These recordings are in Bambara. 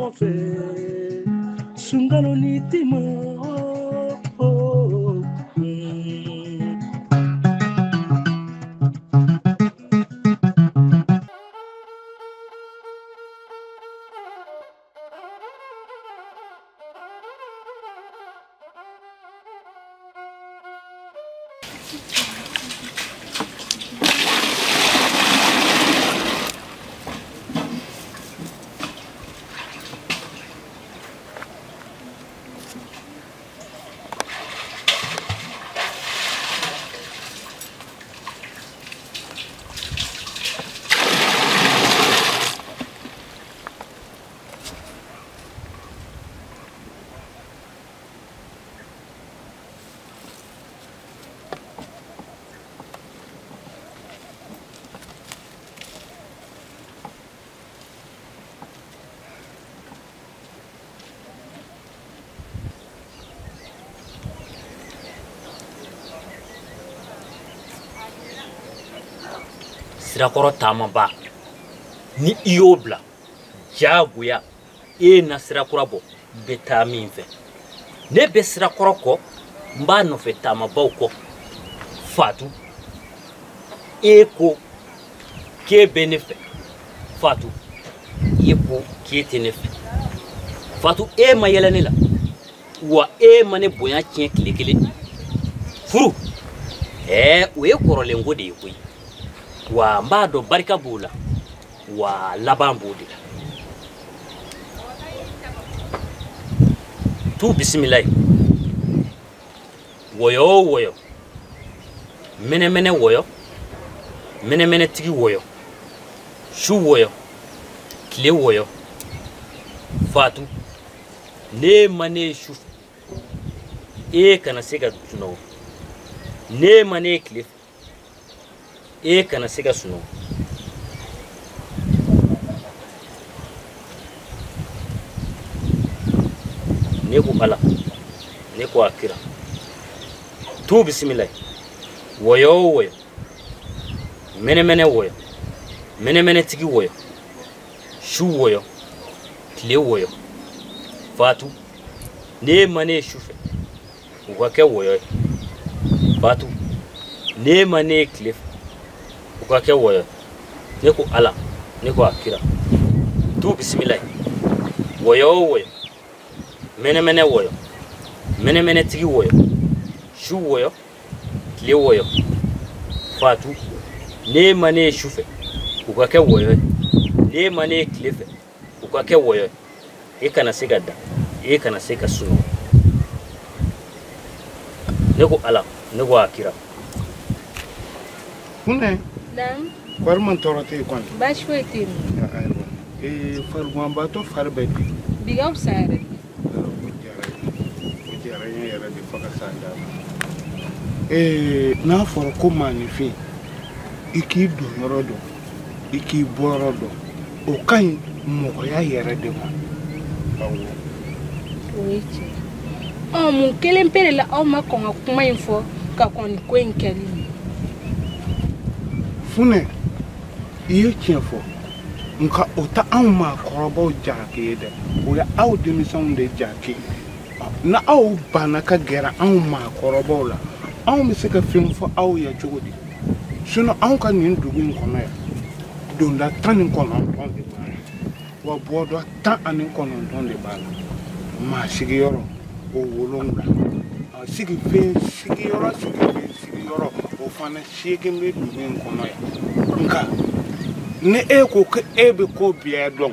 nɔfɛ sunkalo ni tima sirakɔrɔ taama ba ni i y'o bila jagoya e na sirakura bɔ bɛ taa min fɛ ne bɛ sirakɔrɔ kɔ n b'a nɔfɛ taamabaw kɔ Fatu e ko k'e bɛ ne fɛ Fatu e ko k'e tɛ ne fɛ Fatu e ma yɛlɛ ne la wa e ma ne bonya tiɲɛ tile kelen furu o ye kɔrɔlenko de ye koyi wa n b'a dɔn barika b'o la wa laban b'o de la tu bisimilayi wɔyɔ o wɔyɔ mɛnɛmɛnɛ wɔyɔ mɛnɛmɛnɛtigi wɔyɔ su wɔyɔ tile wɔyɔ Fatu ne ma ne su e kana se ka sunɔgɔ ne ma ne tile e kana se ka sunɔgɔ ne ko Ala ne ko Akira tu bisimilayi wɔyɔ o wɔyɔ mɛnɛmɛnɛ wɔyɔ mɛnɛmɛnɛtigi wɔyɔ su wɔyɔ tile wɔyɔ Fatu ne ma ne su fɛ u ka kɛ wɔyɔ ye Fatu ne ma ne tile fɛ u ka kɛ wɔyɔ ne ko Ala ne ko Akira tu bisimilayi wɔyɔ o wɔyɔ mɛnɛmɛnɛ wɔyɔ mɛnɛmɛnɛtigi wɔyɔ su wɔyɔ tile wɔyɔ Fatu ne ma ne su fɛ u ka kɛ wɔyɔ ye ne ma ne tile fɛ u ka kɛ wɔyɔ ye e kana se ka da e kana se ka sunɔgɔ ne ko Ala ne ko Akira Funɛ Naam. wari man tɔɔrɔ tɛ yen kɔni Baasi foyi tɛ yen nɔ. ayiwa farigantɔ fari bɛ di Bi ka fisa yɛrɛ. o diyara n ye yɛrɛ de fo ka s'an da ma n'a fɔra ko maanifin i k'i don yɔrɔ dɔn i k'i bɔ yɔrɔ dɔn o ka ɲi mɔgɔya yɛrɛ de ma awɔ O ye tiɲɛ. Mun kelen pe de la aw ma kɔn ka kuma in fɔ ka kɔn nin ko in kɛli ye. Funɛ i ye tiɲɛ fɔ nka o tɛ anw maakɔrɔbaw jalaki ye dɛ o ye aw denmisɛnw de jalaki na aw banna ka gɛrɛ anw maakɔrɔbaw la anw bɛ se ka fɛn fɔ aw ye cogo di sinon anw ka nin dugu in kɔnɔ yan donda 19 de b'a la wa bɔdɔ 19 de b'a la maa sigiyɔrɔ o 7 sigiyɔrɔ o fana 8 bɛ dugu in kɔnɔ yan nka ni e ko ko e bɛ ko biɛ dɔn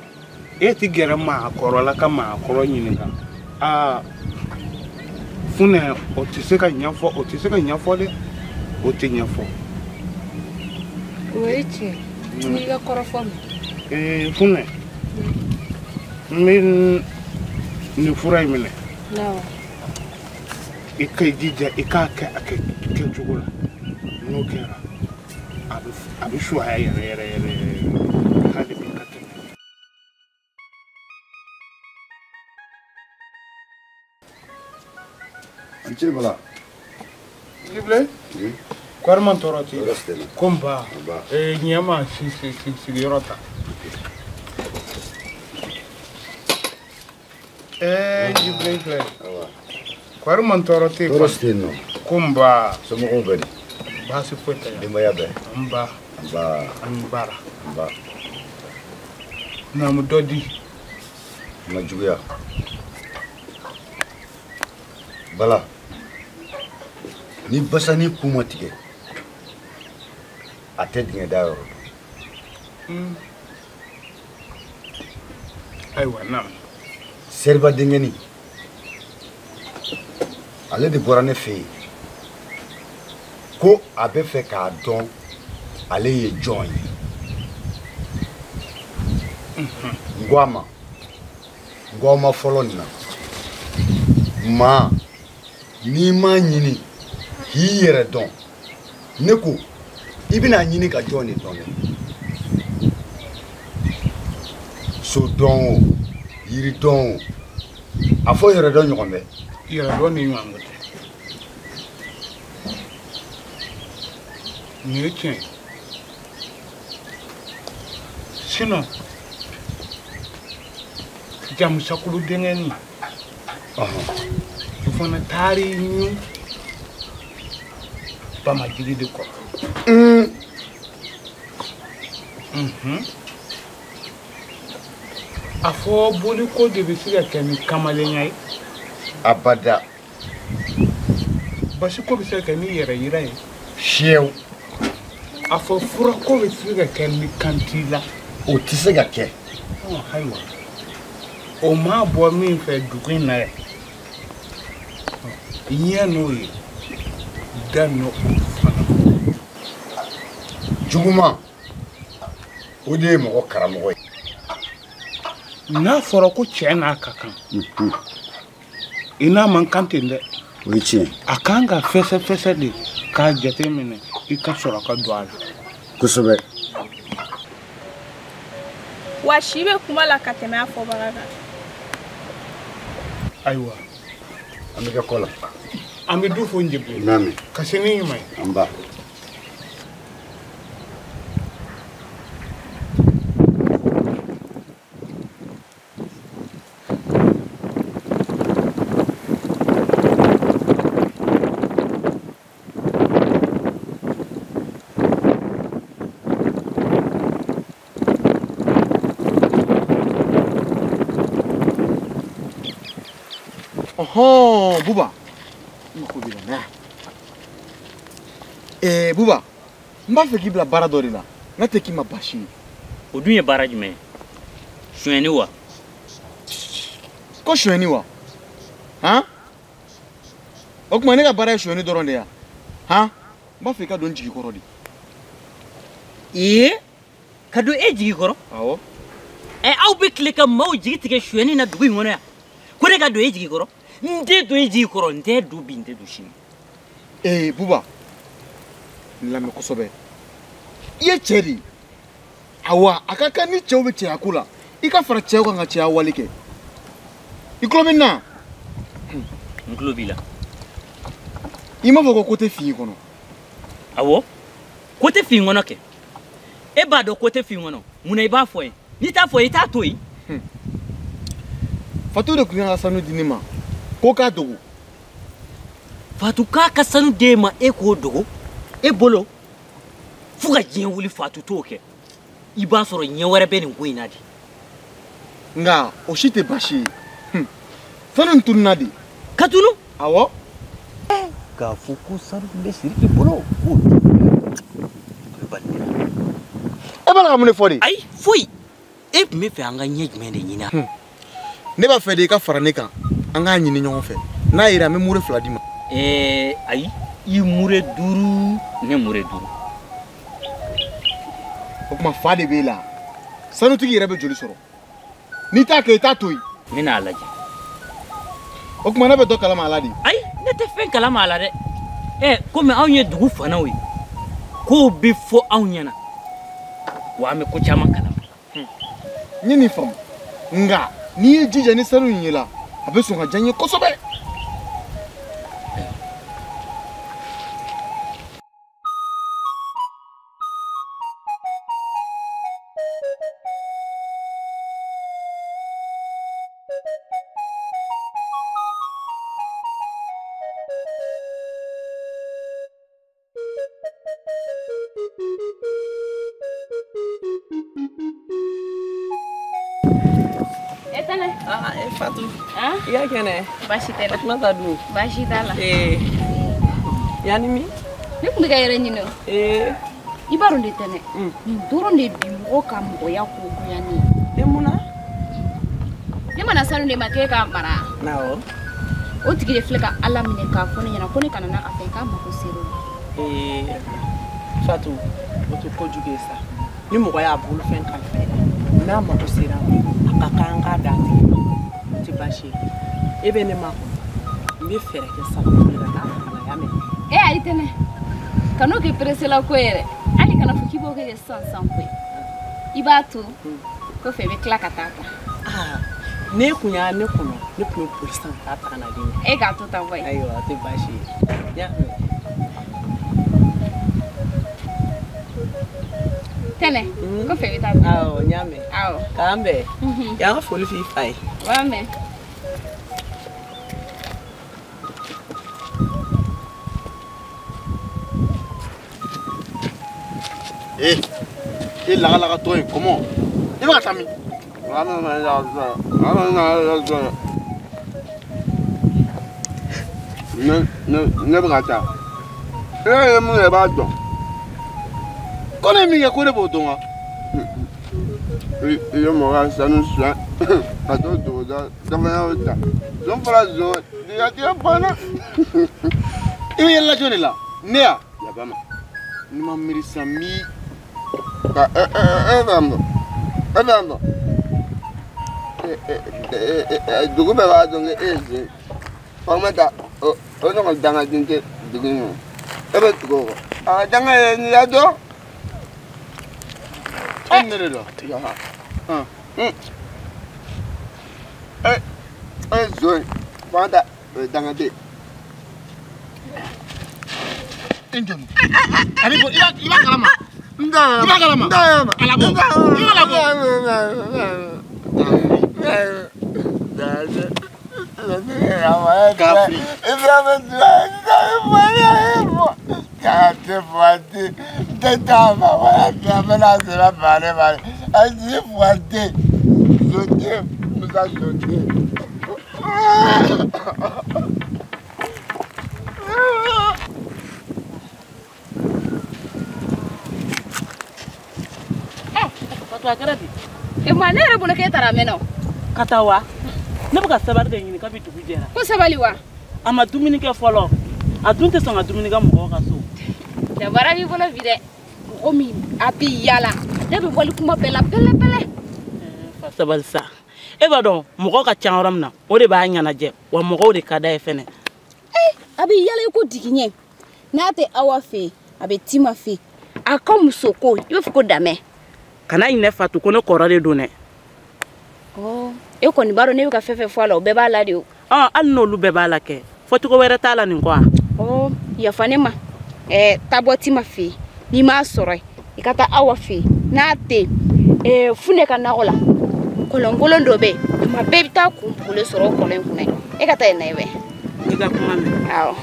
e tɛ gɛrɛ maakɔrɔ ka maakɔrɔ ɲininka Funɛ o tɛ se ka ɲɛfɔ dɛ o tɛ ɲɛfɔ O ye tiɲɛ. N'i ka kɔrɔfɔ ma. Funɛ n bɛ nin fura in minɛ Awɔ. i ka jija i k'a kɛ a kɛcogo la n'o kɛra a bɛ suwaya yɛrɛ hali bi ka tɛmɛ. Anche bala. Libre? Kɔri man tɔɔrɔ ten ko n ba ɲɛ ma sigiyɔrɔ ta Jibril. Kwari man toro te ko. Torostino. Kumba. Somo ko gadi. Basi fota ya. Dimaya be. Amba. Ambara. Amba. Na mu dodi. Majuya. Bala. Ni basani kuma tige. Ate dinga dawo. Aiwa nam. Serba dingeni. Ale de bora ne fe. Ko abe fe ka don ale ye join. Ngwama follow na. Ma ni ma nyini hi yere don. Neko ibina nyini ka join ni don. So don yiri don afo yere don nyombe. Yere don ni nwangote. Ni chen. Sino jam sakulu dengeni. Fona tari ni ba majiri de ko. Afo boli ko de bisiga kemi kamale nyai Abada basi ko bisiga kemi yere yira yi shew afo fura ko bisiga kemi kantila o tisega ke oh haywa o ma bo mi fe dukin na iya no yi dano juguma o de mo karamo na foro ko chena kakan ina man kantinde wichi akanga fese de ka jete mine ika soro ka doala kusobe wa shibe kuma la kateme afo baraga aiwa amiga kola ami du fo njebe nami kasini mai amba Oh, Buba. Buba. Mba fe kibla bara dori la. Na te ki ma bashi. O dun ye baara jumɛn ye suɲɛni wa Ko shweni wa? Han? O kuma ne ka bara ye shweni dɔrɔn de ya. Han? Mba fe ka don jigi kɔrɔ de. ka don e jigi kɔrɔ Awɔ. aw bɛ tile ka maaw jigi tigɛ suɲɛni na dugu in kɔnɔ yan ko ne ka don e jigi kɔrɔ n tɛ don e jigi kɔrɔ n tɛ don bi n tɛ don sini Buba. Lamɛ kosɛbɛ. I ye cɛ de. Awa, a ka kan ni cɛw bɛ cɛya ko la. I ka fara cɛw kan ka cɛya wale kɛ. I tulo bɛ n na? n tulo b'i la I m'a fɔ ko tɛ fin i kɔnɔ. awɔ ko tɛ fin kɔnɔ kɛ e b'a dɔn ko tɛ fin kɔnɔ munna i b'a fɔ ye n'i t'a fɔ i t'a to yen Fatu de tun kan ka sanu di ne ma. Ko k'a dogo. Fatu k'a ka sanu d'e ma e k'o dogo e bolo fo ka diɲɛ wuli Fatu t'o kɛ i b'a sɔrɔ ɲɛ wɛrɛ bɛ nin ko in na de Nga o si tɛ baasi ye. Sanu in tununna de. ka tunu Awɔ. K'a fɔ ko sanu bɛ Siriki bolo k'o E b'a la ka mun de fɔ de? ayi foyi e tun bɛ fɛ an ka ɲɛ jumɛn de ɲini Ne b'a fɛ de i ka fara ne kan. An k'a ɲini ɲɔgɔn fɛ. N'a yera an bɛ mure 2 d'i ma. ayi i mure 5 ne mure 5 O kuma fa de b'e la. Sanutigi yɛrɛ bɛ joli sɔrɔ. N'i t'a kɛ i t'a to yen. n bɛn'a lajɛ O kuma ne bɛ dɔ kalama a la de. ayi ne tɛ fɛn kalama a la dɛ komi anw ye dugu fanaw ye kow bɛ fɔ anw ɲɛna wa an bɛ ko caman kalama N ye nin faamu. Nga n'i ye jija ni sanu in ye la a bɛ sɔn ka diya n ye kosɛbɛ. Tana. Ah, Fatou. Ah? Iya kene. Baasi tɛ la. Fatumata dun. Baasi t'a la. Yani mi? Ne kun bɛ ka yɛrɛ ɲini o. I b'a dɔn de tɛ dɛ. Nin dɔrɔn de bi mɔgɔ ka mɔgɔya ko bonya ne ye. Mun na? Ne mana sanu de ma k'e k'a mara. Awɔ. O tigi de filɛ ka Ala minɛ k'a fɔ ne ɲɛna ko ne kana na a fɛ k'a mako sera o ma. Fatou, o tɛ kojugu ye sa. Ni mɔgɔ y'a bolofɛn kalifa i la, n'a mako sera a ka kan k'a d'a tigi ma. O tɛ baasi ye. E bɛ ne makɔnɔ. N bɛ fɛɛrɛ kɛ sa ka taa fanga y'a mɛn. Ayi tɛ ne. Kan'o kɛ peresela ko yɛrɛ. Hali kana fɔ k'i b'o kɛ sisan ko ye. I b'a to kɔfɛ i bɛ tila ka taa ta. Ne kun y'a ne kɔnɔ ne tun bɛ boli sisan ka taa ta ka na di ne. E k'a to tan koyi. Ayiwa o tɛ baasi ye. Tɛnɛ kɔfɛ i bɛ taa. Awɔ n y'a mɛn. Awɔ. K'an bɛn. Y'an ka foli f'i fa ye. B'a mɛn. E lagalakatɔ ye comment i bɛ ka taa min ne bɛ ka taa e ye mun ye i b'a dɔn ko ne ye min kɛ ko ne b'o dɔn wa i ye mɔgɔ ka sanu suɲɛ ka t'o dogo dafɛnyaw ta zon fara zon digatigɛ banna i bɛ yɛlɛla jɔn de la ne ya yaba ma ni ma miiri sisan n b'i ka dugu bɛɛ b'a dɔn ko e ye zen Faatumata o ɲɔgɔn dangaden tɛ dugu in kɔnɔ e bɛ tugu o kɔ a danga ye nin y'a dɔn e ne de dɔn e zon Faatumata o ye dangaden ani ko i b'a kalama i b'a kalama kalabo i b'a labɔ Kafri. Ma ne yɛrɛ bolo k'e taara mɛn na ka taa wa ne bɛ ka sabali de ɲini kabi dugu jɛra ko sabali wa a ma dumuni kɛ fɔlɔ a dun tɛ sɔn ka dumuni kɛ mɔgɔw ka so dabara b'i bolo bi dɛ mɔgɔ min a bɛ yaala ne bɛ bɔli kuma bɛɛ la pɛlɛ fa sabali sa e b'a dɔn mɔgɔ ka ca yɔrɔ min na o de b'a ɲɛnajɛ wa mɔgɔw de ka d'a ye fɛnɛ a bɛ yaala i ko digiɲɛ n'a tɛ Awa fɛ yen a bɛ Tima fɛ yen a ka muso ko i b'a fɔ ko Damɛ kana ɲinɛ Fatu ko ne kɔrɔ de don dɛ e kɔni b'a dɔn ne bɛ ka fɛn fɛn fɔ a la o bɛɛ b'a la de o hali n'olu bɛɛ b'a la kɛ fɔcogo wɛrɛ t'a la nin kɔ yafa ne ma taa bɔ Tima fɛ yen n'i m'a sɔrɔ yen i ka taa Awa fɛ yen n'a tɛ yen Fune ka nakɔ la kɔlɔnkolon dɔ bɛ yen tuma bɛɛ i bɛ taa kun bugulen sɔrɔ o kɔlɔn in kunna e ka taa yen na ye i ka kuma mɛn awɔ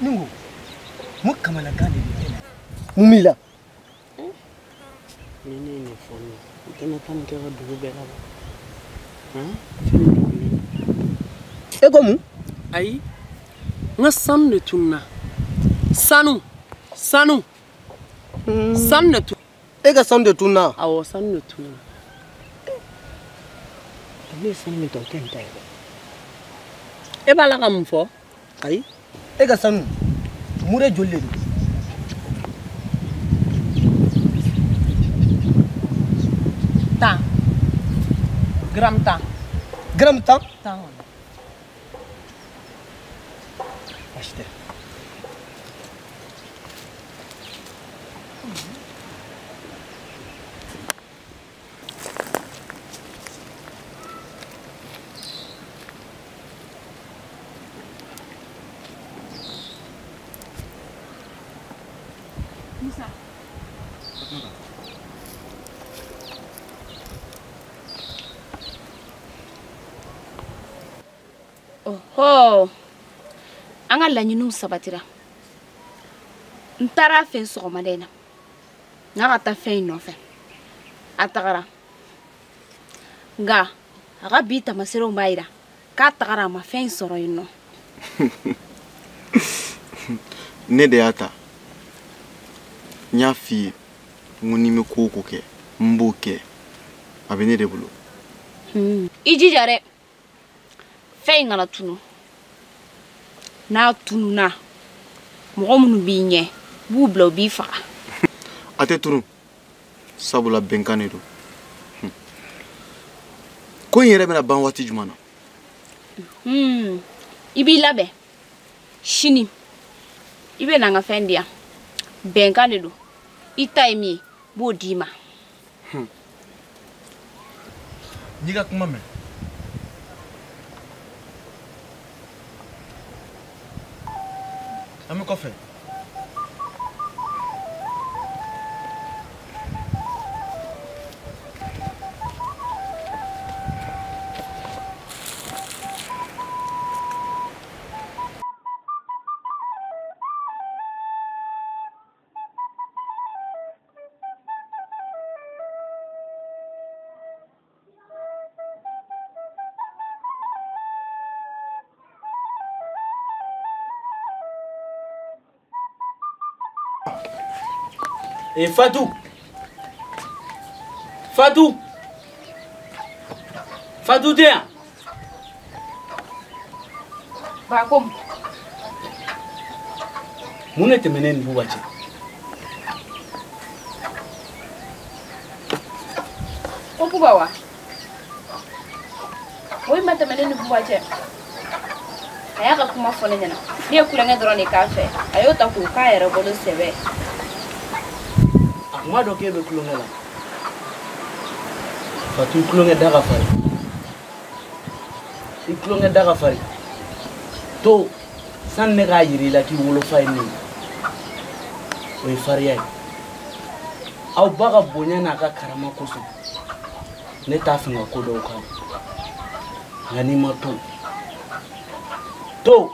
Ningo, mo kamala gani bitena. Mumila. Nene foni. Kena tan ke dugu bela ba. E gomu? Ayi. Nga sanu de tunna. Sanu. Sanu de tunna. E ka sanu de tunna. Awo sanu de tunna. Ne sanu mi to tenta. E bala ka mun fɔ? Ayi. E ka sanu mure jolle do tan gram tan tan baasi tɛ. Musa. Oh, an ka laɲiniw sabatira. N taara fɛ sɔgɔmada in na. N ka taa fɛn in nɔfɛ. A tagara. Nka a ka bi tamaserew b'a jira k'a tagara a ma fɛn in sɔrɔ yen nɔ. Ne de y'a ta. N y'a f'i ye n ko ni n bɛ ko o ko kɛ n b'o kɛ a bɛ ne de bolo. I jija dɛ. Fɛn in kana tunu. N'a tununa mɔgɔ minnu b'i ɲɛ b'u bila u b'i faga. A tɛ tunu sabula bɛnkan de don. Ko in yɛrɛ bɛna ban waati jumɛn na? I b'i labɛn sini i bɛ na n ka fɛn di yan. Bɛnkan de don. I ta ye min ye b'o d'i ma. N'i ka kuma mɛn. An bɛ kɔfɛ. Et Fatou. Fatou. Fatou tɛ yan. Bakom. Mun ne tɛmɛnen ni Buba cɛ? Ko Buba wa? O ma tɛmɛnen ni Buba cɛ. A y'a ka kuma fɔ ne ɲɛna. Ne ye kulonkɛ dɔrɔn de k'a fɛ. A y'o ta k'o k'a yɛrɛ bolo sɛbɛ. A kuma dɔ k'e bɛ kulonkɛ la. Fatou i kulonkɛ da ka fari. I kulonkɛ da ka fari. To san ne k'a yira i la k'i wolofa ye ne ye. O ye fariya ye. Aw ba ka bonya n'a ka karama kosɔn ne t'a fɛ ka ko dɔw k'a la. Nka n'i ma to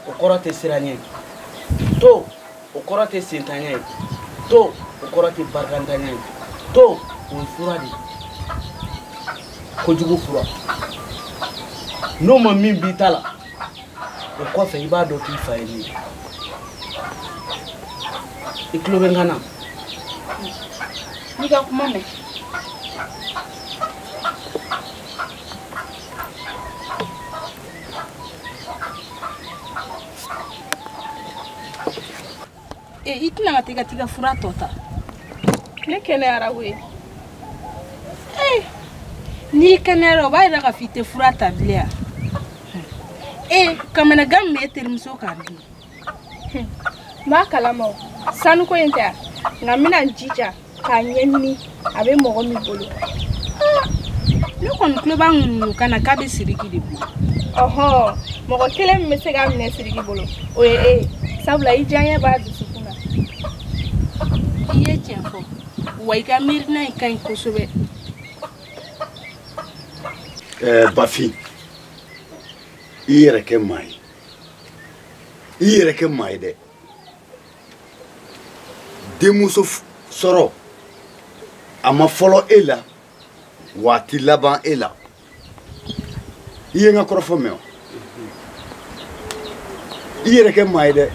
o kɔrɔ tɛ siranɲɛ ye. To o kɔrɔ tɛ sentanɲɛ ye. To o kɔrɔ tɛ barikantanya ye. To o ye fura de ye. Kojugu fura. N'o ma min b'i ta la o kɔfɛ i b'a dɔn k'i fa ye min ye. I tulo bɛ n kan na? N'i ka kuma mɛn. I tɛna ka taa i ka fura tɔ ta. Ne kɛnɛyara koyi. N'i kɛnɛyara o b'a jira k'a fɔ i tɛ fura ta bilen wa? Kamanagan min bɛ e terimuso kan bi. N b'a kalama o. Sanuko in tɛ nka n bɛna n jija k'a ɲɛɲini a bɛ mɔgɔ min bolo. Ne kɔni tulo b'a ŋunu kana k'a bɛ Siriki de bolo. Ɔhɔn, mɔgɔ kelen min bɛ se k'a minɛ Siriki bolo o ye e ye. Sabula i diyaɲɛ b'a dusukun na. I ye tiɲɛ fɔ wa i ka miirina in ka ɲi kosɛbɛ. Bafin, i yɛrɛ kɛ maa ye. I yɛrɛ kɛ maa ye dɛ. Denmuso sɔrɔ a ma fɔlɔ e la wa a ti laban e la. I ye n ka kɔrɔfɔ mɛn o. I yɛrɛ kɛ maa ye dɛ.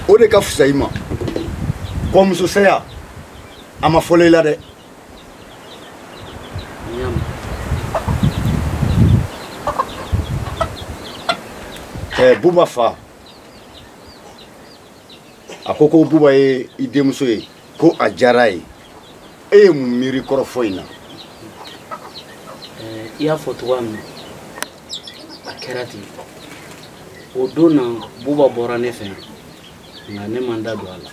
O de ka fisa i ma. Kɔmusosaya a ma fɔlɔ i la dɛ. Buba fa a ko Buba ye i denmuso ye ko a diyara ye. E ye mun miiri kɔrɔfɔ in na? I y'a fɔ cogoya min na a kɛra ten. o don na Buba bɔra ne fɛ nka ne man da don a la.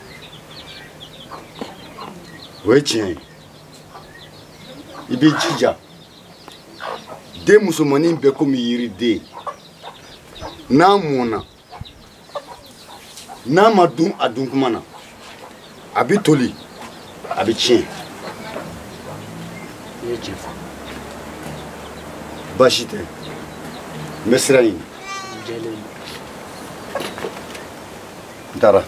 O ye tiɲɛ ye. I b'i jija. Den musomanin bɛɛ komi yiriden. N'a mɔna, n'a ma dun a dun kuma na, a bɛ toli, a bɛ tiɲɛ. I ye tiɲɛ fɔ. Baasi tɛ. N bɛ sira ɲini. Jɛlen. N taara.